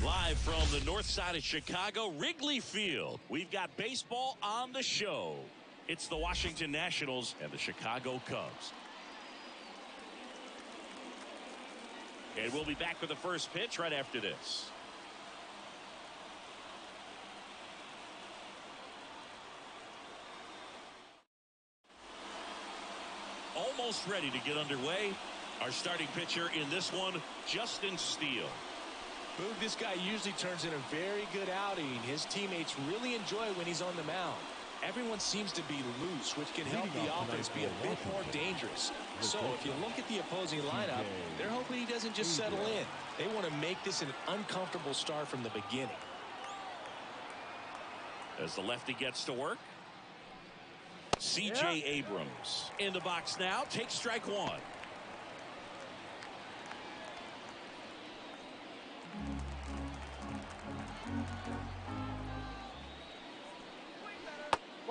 Live from the north side of Chicago, Wrigley Field. We've got baseball on the show. It's the Washington Nationals and the Chicago Cubs. And we'll be back with the first pitch right after this. Almost ready to get underway. Our starting pitcher in this one, Justin Steele. Boog, this guy usually turns in a very good outing. His teammates really enjoy when he's on the mound. Everyone seems to be loose, which can help the offense be a bit more dangerous. So if you look at the opposing lineup, they're hoping he doesn't just settle in. They want to make this an uncomfortable start from the beginning. As the lefty gets to work, C.J. Abrams in the box now. Takes strike one.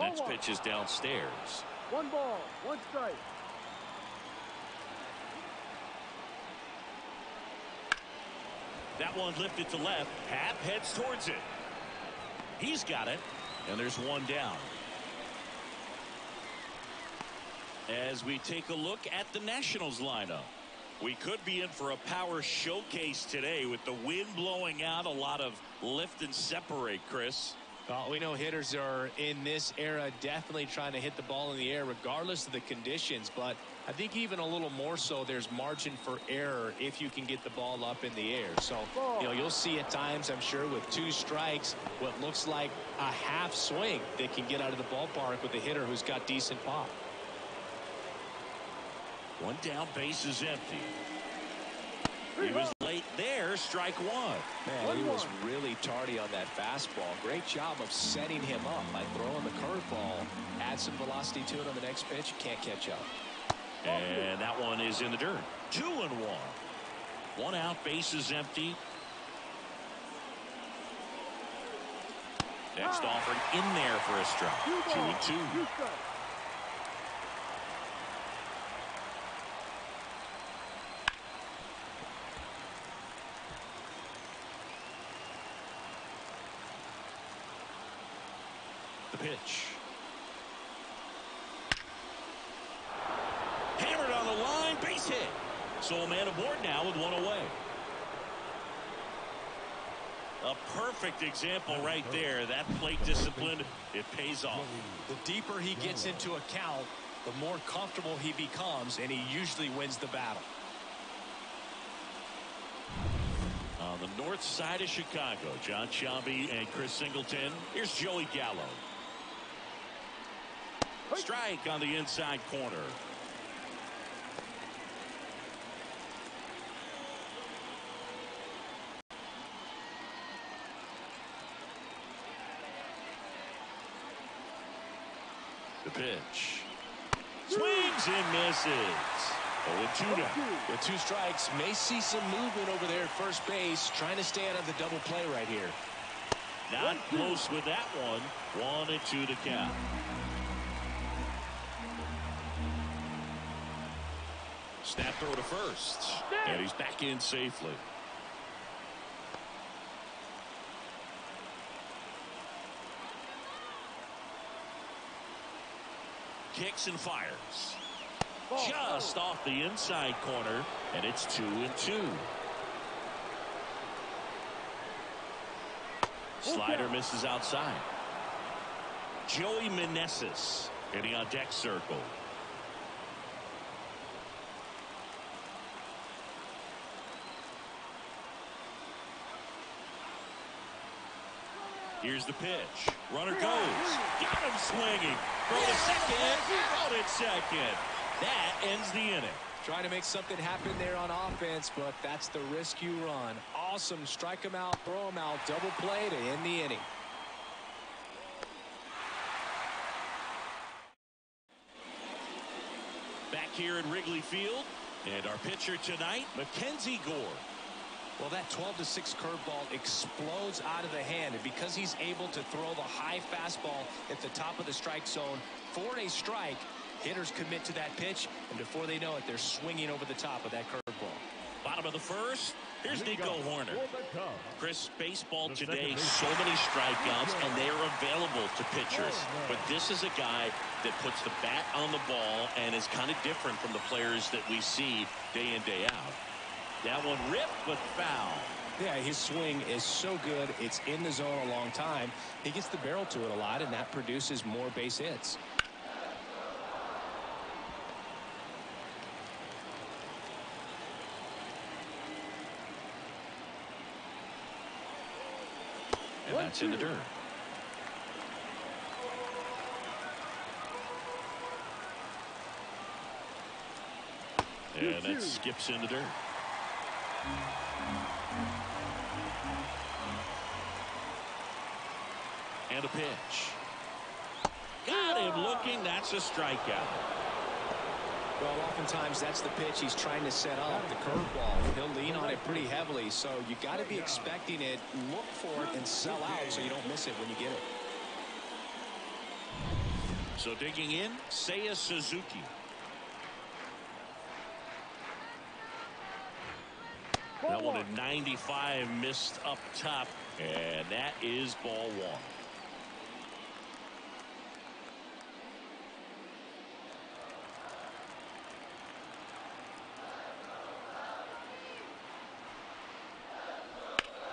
Next pitch is downstairs. 1 ball, 1 strike. That one lifted to left. Happ heads towards it. He's got it, and there's one down. As we take a look at the Nationals lineup, we could be in for a power showcase today with the wind blowing out, a lot of lift and separate, Chris. We know hitters are in this era definitely trying to hit the ball in the air regardless of the conditions, but I think even a little more so there's margin for error if you can get the ball up in the air. So, you'll see at times, I'm sure, with 2 strikes, what looks like a half swing that can get out of the ballpark with a hitter who's got decent pop. 1 down, base is empty. He was late there, strike 1. Man, he was really tardy on that fastball. Great job of setting him up by throwing the curveball. Add some velocity to it on the next pitch. Can't catch up. And that one is in the dirt. 2-1. 1 out, base is empty. Next offering in there for a strike. 2-2. The pitch. Hammered on the line, base hit. So a man aboard now with 1 away. A perfect example right there. That plate discipline, it pays off. The deeper he gets into a count, the more comfortable he becomes, and he usually wins the battle. On the north side of Chicago, John Shelby and Chris Singleton. Here's Joey Gallo. Strike on the inside corner. The pitch. Swings and misses. 0-2 now. With 2 strikes, may see some movement over there at first base, trying to stay out of the double play right here. Not close with that one. 1-2 to count. Snap throw to first. And he's back in safely. Kicks and fires. Just off the inside corner. And it's 2-2. Slider misses outside. Joey Meneses hitting on deck circle. Here's the pitch. Runner goes. Got him swinging. Throw to second. Out at second. That ends the inning. Trying to make something happen there on offense, but that's the risk you run. Awesome. Strike him out, throw him out, double play to end the inning. Back here at Wrigley Field, and our pitcher tonight, Mackenzie Gore. Well, that 12-6 curveball explodes out of the hand, and because he's able to throw the high fastball at the top of the strike zone for a strike, hitters commit to that pitch, and before they know it, they're swinging over the top of that curveball. Bottom of the first, Here's Nico Horner. Chris, baseball today, so many strikeouts, and they are available to pitchers. But this is a guy that puts the bat on the ball and is kind of different from the players that we see day in, day out. That one ripped, but foul. Yeah, his swing is so good. It's in the zone a long time. He gets the barrel to it a lot, and that produces more base hits. And that's in the dirt. And that skips in the dirt. And a pitch. Got him looking. That's a strikeout. Well, oftentimes that's the pitch he's trying to set up, the curveball. He'll lean on it pretty heavily, so you got to be expecting it, look for it, and sell out so you don't miss it when you get it. So digging in, Seiya Suzuki. That one at 95, missed up top, and that is ball one.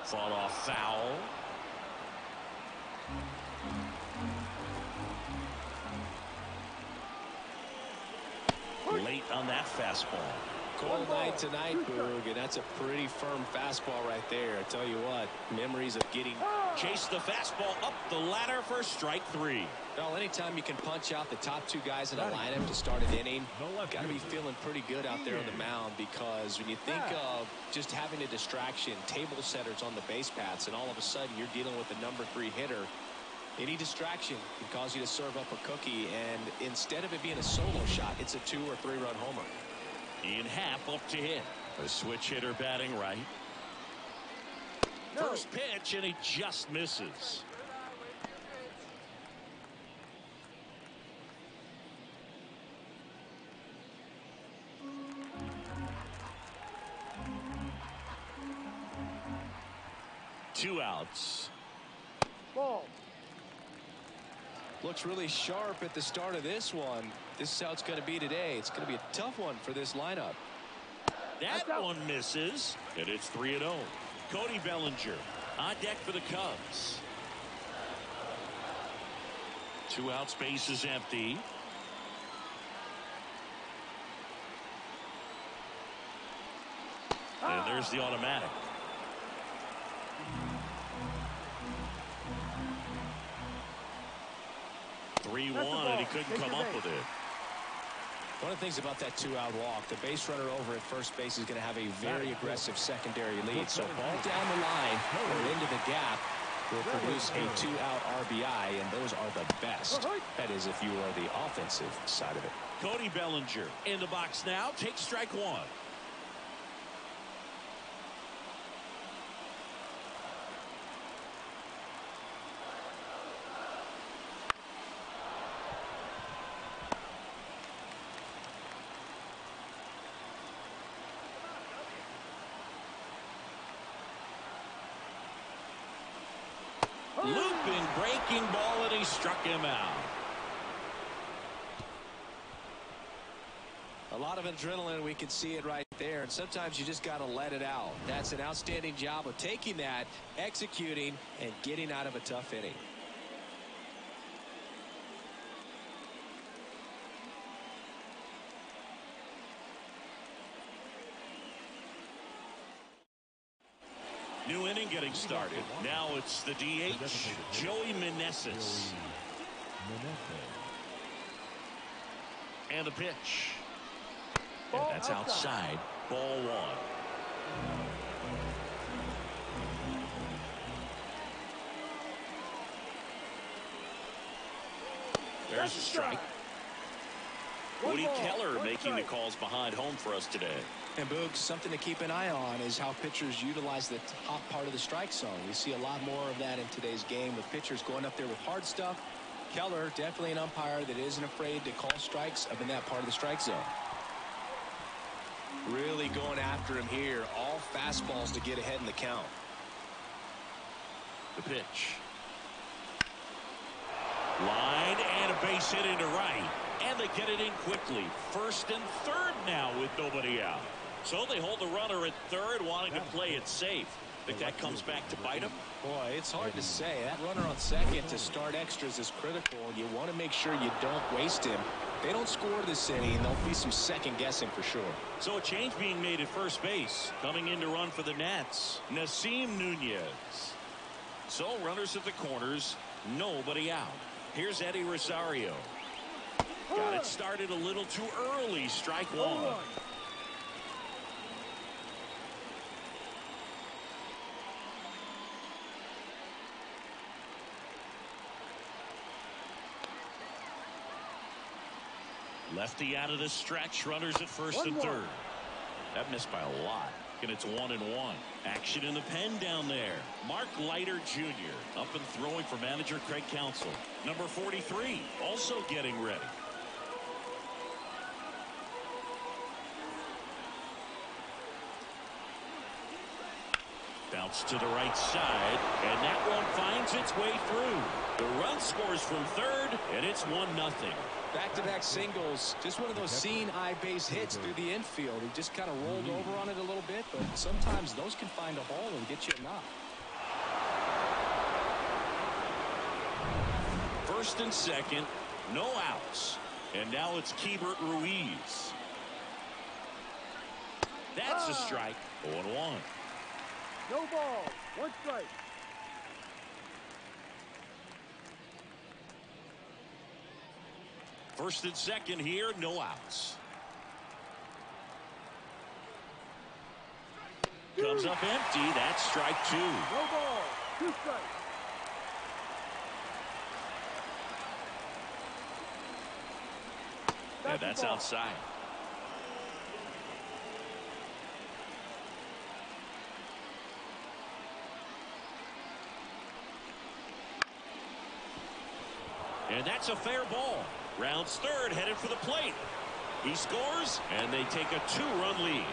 Fought off foul. Late on that fastball. Cold night tonight, Boog, and that's a pretty firm fastball right there. I tell you what, memories of getting... Chase the fastball up the ladder for strike three. Well, anytime you can punch out the top two guys in a lineup to start an inning, got to be feeling pretty good out there on the mound, because when you think of just having a distraction, table setters on the base paths, and all of a sudden you're dealing with the number 3 hitter, any distraction can cause you to serve up a cookie, and instead of it being a solo shot, it's a 2 or 3 run homer. Ian Happ up to hit. A switch hitter batting right. First pitch, and he just misses. Two outs. Ball. Looks really sharp at the start of this one. This is how it's going to be today. It's going to be a tough one for this lineup. That one misses, and it's 3-0. Cody Bellinger on deck for the Cubs. 2 outs, base is empty. And there's the automatic. One, and he couldn't come up with it. One of the things about that 2-out walk, the base runner over at first base is going to have a very aggressive secondary lead. So ball down the line or into the gap will produce a 2-out RBI, and those are the best. That is, if you are the offensive side of it. Cody Bellinger in the box now. Takes strike one. Looping, breaking ball, and he struck him out. A lot of adrenaline, we can see it right there, and sometimes you just got to let it out. That's an outstanding job of taking that, executing, and getting out of a tough inning. New inning getting started. Now it's the DH, Joey Meneses. And a pitch. And that's outside. Ball one. There's a strike. Woody Keller making the calls behind home for us today. And Boog, something to keep an eye on is how pitchers utilize the top part of the strike zone. We see a lot more of that in today's game with pitchers going up there with hard stuff. Keller, definitely an umpire that isn't afraid to call strikes up in that part of the strike zone. Really going after him here. All fastballs to get ahead in the count. The pitch. Line and a base hit into right. And they get it in quickly. First and third now with nobody out. So they hold the runner at third, wanting to play it safe. Think that comes back to bite him? Boy, it's hard to say. That runner on second to start extras is critical. You want to make sure you don't waste him. If they don't score this inning, there'll be some second guessing for sure. So a change being made at first base. Coming in to run for the Nats, Nasim Nunez. So runners at the corners, nobody out. Here's Eddie Rosario. Got it started a little too early. Strike one. Lefty out of the stretch. Runners at first and third. That missed by a lot. And it's 1-1. Action in the pen down there. Mark Leiter Jr. up and throwing for manager Craig Counsell. Number 43 also getting ready. Bounce to the right side, and that one finds its way through. The run scores from third, and it's 1-0. Back-to-back singles. Just one of those seeing eye base hits through the infield. He just kind of rolled over on it a little bit, but sometimes those can find a hole and get you a knock. First and second, no outs. And now it's Keibert Ruiz. That's a strike. 0-1. No ball. One strike. First and second here, no outs. Comes up empty. That's strike two. No ball. Two strikes. And that's outside. And that's a fair ball. Rounds third, headed for the plate. He scores, and they take a 2-run lead.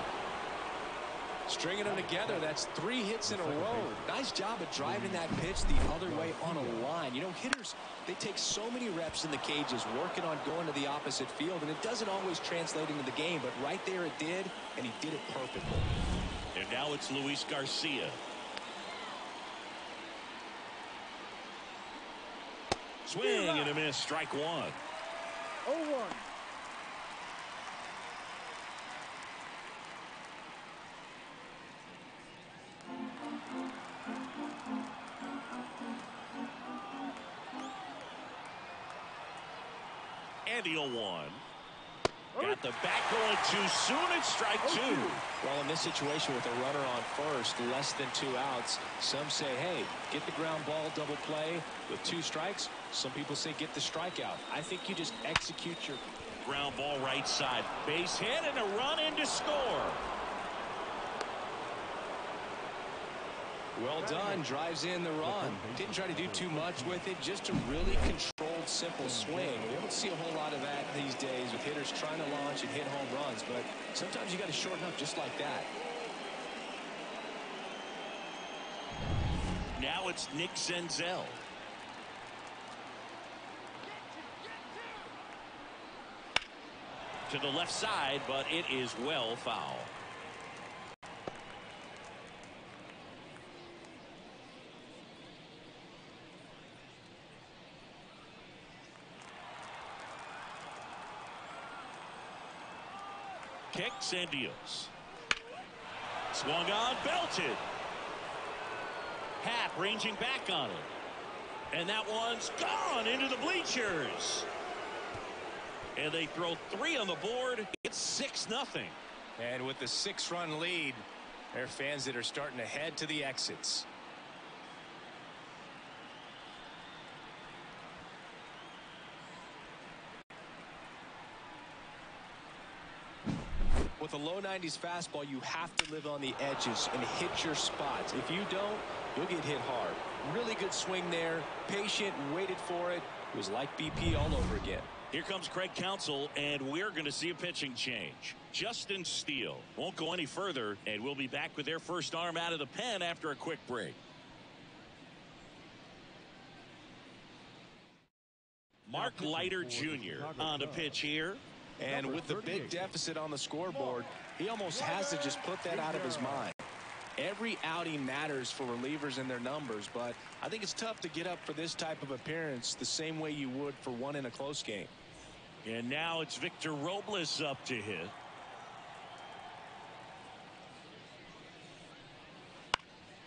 Stringing them together, that's 3 hits in a row. Nice job of driving that pitch the other way on a line. You know, hitters, they take so many reps in the cages working on going to the opposite field, and it doesn't always translate into the game, but right there it did, and he did it perfectly. And now it's Luis Garcia. Swing and a miss, strike one. 0-1. And the 0-1. Got the bat going too soon. It's strike two. Well, in this situation with a runner on first, less than 2 outs, some say, hey, get the ground ball, double play with 2 strikes. Some people say get the strikeout. I think you just execute your ground ball right side. Base hit and a run in to score. Well done. Drives in the run. Didn't try to do too much with it. Just a really controlled, simple swing. We don't see a whole lot of that these days with hitters trying to launch and hit home runs. But sometimes you got to shorten up just like that. Now it's Nick Senzel. To the left side, but it is well foul. Kicks and deals. Swung on, belted. Happ ranging back on it. And that one's gone into the bleachers. And they throw 3 on the board. It's 6-0. And with the 6-run lead, there are fans that are starting to head to the exits. With a low 90s fastball, you have to live on the edges and hit your spots. If you don't, you'll get hit hard. Really good swing there. Patient, waited for it. It was like BP all over again. Here comes Craig Counsell, and we're going to see a pitching change. Justin Steele won't go any further, and we'll be back with their first arm out of the pen after a quick break. Mark Leiter Jr. on the pitch here. And with the big deficit on the scoreboard, he almost has to just put that out of his mind. Every outing matters for relievers and their numbers, but I think it's tough to get up for this type of appearance the same way you would for one in a close game. And now it's Victor Robles up to hit.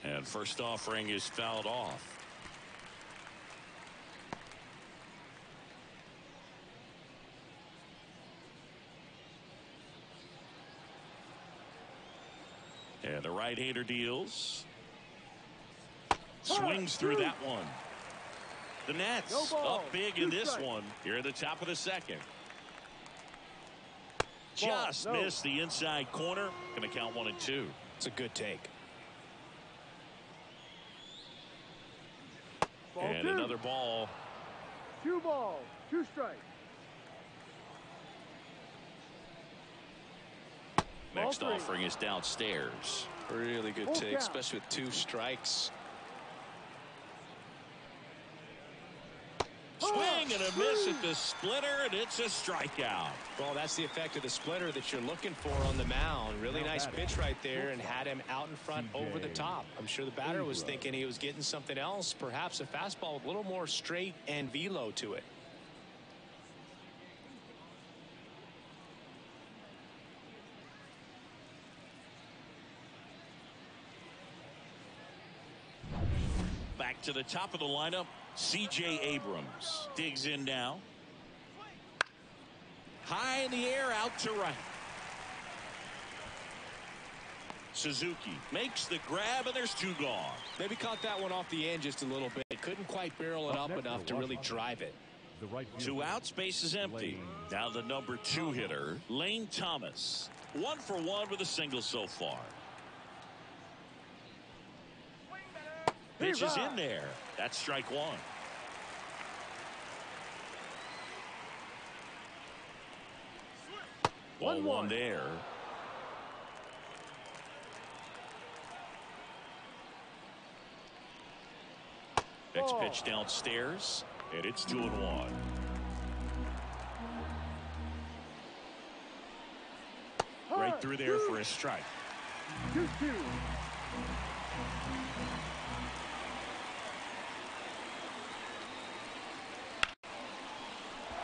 And first offering is fouled off. And the right-hander deals. Swings through that one. The Nets up big in this one here at the top of the second. Just missed the inside corner. Going to count 1-2. It's a good take. And another ball. 2 balls, 2 strikes. Next offering is downstairs. Really good take, especially with 2 strikes. Swing and a miss at the splitter, and it's a strikeout. Well, that's the effect of the splitter that you're looking for on the mound. Really nice pitch right there and had him out in front over the top. I'm sure the batter was thinking he was getting something else, perhaps a fastball with a little more straight and velo to it. Back to the top of the lineup, C.J. Abrams digs in now. High in the air, out to right. Suzuki makes the grab, and there's 2 gone. Maybe caught that one off the end just a little bit. Couldn't quite barrel it up enough to really drive it. 2 outs, base is empty. Now the number 2 hitter, Lane Thomas. 1 for 1 with a single so far. Pitch is in there. That's strike 1. Ball 1 there. Next pitch downstairs, and it's 2-1. Right through there for a strike. 2-2.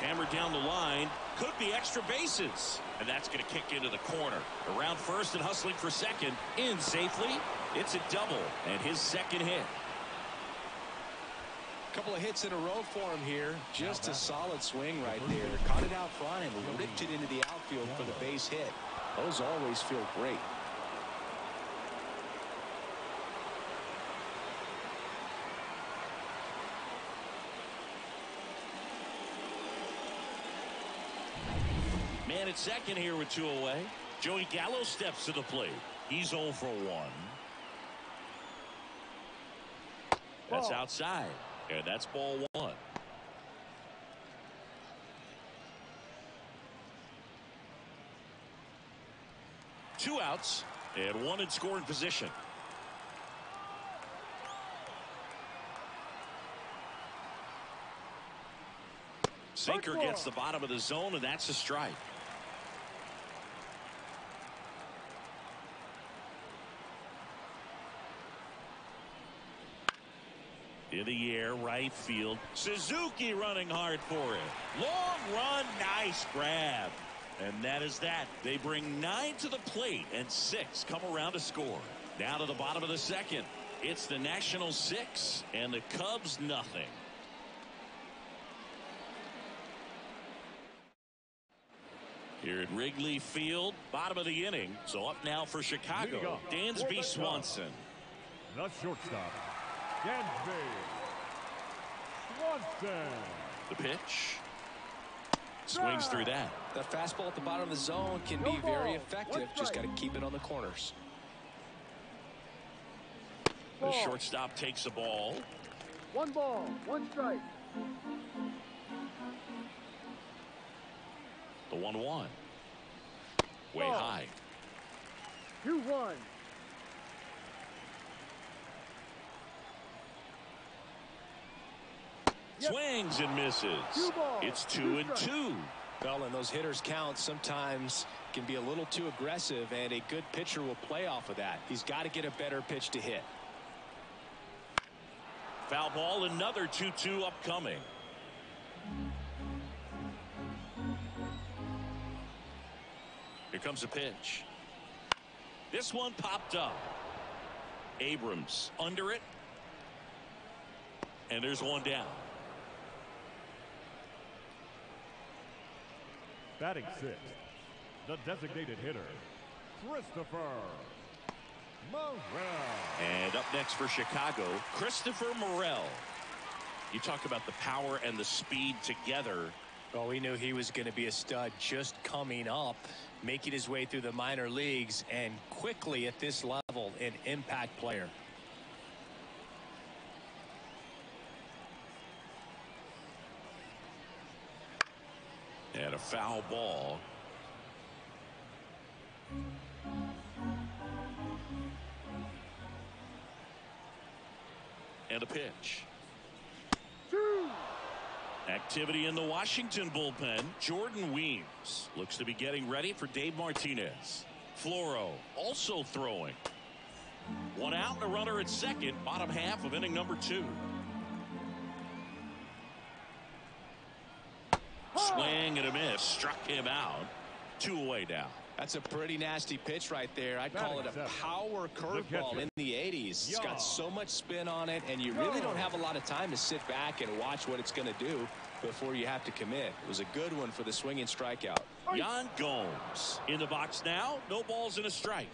Hammered down the line, could be extra bases, and that's going to kick into the corner. Around first and hustling for second, in safely. It's a double, and his second hit. Couple of hits in a row for him here. Just a solid swing right there. Caught it out front and ripped it into the outfield for the base hit. Those always feel great. Man at second here with 2 away. Joey Gallo steps to the plate. He's 0 for 1. That's outside. And that's ball 1. Two outs and 1 in scoring position. Sinker gets the bottom of the zone, and that's a strike. In the air, right field. Suzuki running hard for it. Long run, nice grab. And that is that. They bring 9 to the plate, and 6 come around to score. Now to the bottom of the second. It's the Nationals 6, and the Cubs nothing. Here at Wrigley Field, bottom of the inning. So up now for Chicago, Dansby Swanson. The shortstop, Dansby Swanson. The pitch. Swings through that. The fastball at the bottom of the zone can be very effective. Just got to keep it on the corners. The shortstop takes the ball. 1 ball, 1 strike. The 1-1. Way Ball. high. 2-1. Yep. Swings and misses. 2 balls. It's 2 2-2. strikes. Well, and those hitters count sometimes can be a little too aggressive, and a good pitcher will play off of that. He's got to get a better pitch to hit. Foul ball, another 2-2 upcoming. Here comes a pitch. This one popped up. Abrams under it. And there's one down. Batting sixth, the designated hitter, Christopher Morel. And up next for Chicago, Christopher Morel. You talk about the power and the speed together. Well, we knew he was going to be a stud just coming up, making his way through the minor leagues, and quickly at this level, an impact player. And a foul ball. And a pitch. 2. Activity in the Washington bullpen. Jordan Weems looks to be getting ready for Dave Martinez. Floro also throwing. One out and a runner at second. Bottom half of inning number 2. Swing and a miss. Struck him out. 2 away now. That's a pretty nasty pitch right there. I'd call it a power curveball in the 80s. It's got so much spin on it, and you really don't have a lot of time to sit back and watch what it's going to do before you have to commit. It was a good one for the swinging strikeout. Yan Gomes in the box now. No balls and a strike.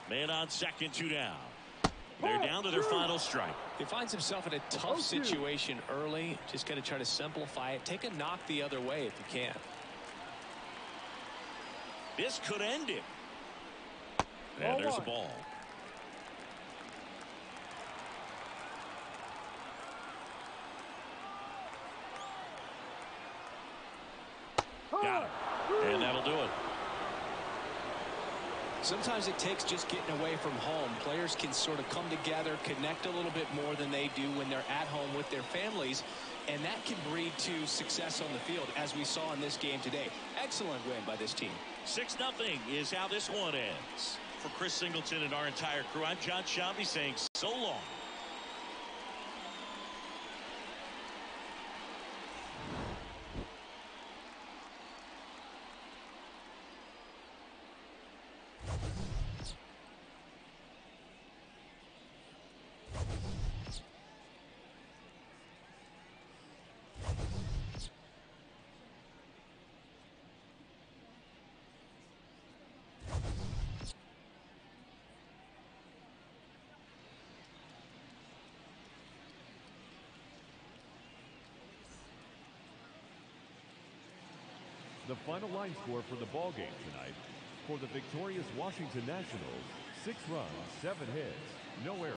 Man on second, 2 down. They're down to their final strike. He finds himself in a tough situation early. Just got to try to simplify it. Take a knock the other way if you can. This could end it. And there's a ball. Got him. And that'll do it. Sometimes it takes just getting away from home. Players can sort of come together, connect a little bit more than they do when they're at home with their families, and that can breed to success on the field, as we saw in this game today. Excellent win by this team. 6-0 is how this one ends. For Chris Singleton and our entire crew, I'm John Shambi saying so long. The final line score for the ball game tonight: for the victorious Washington Nationals, 6 runs, 7 hits, no errors.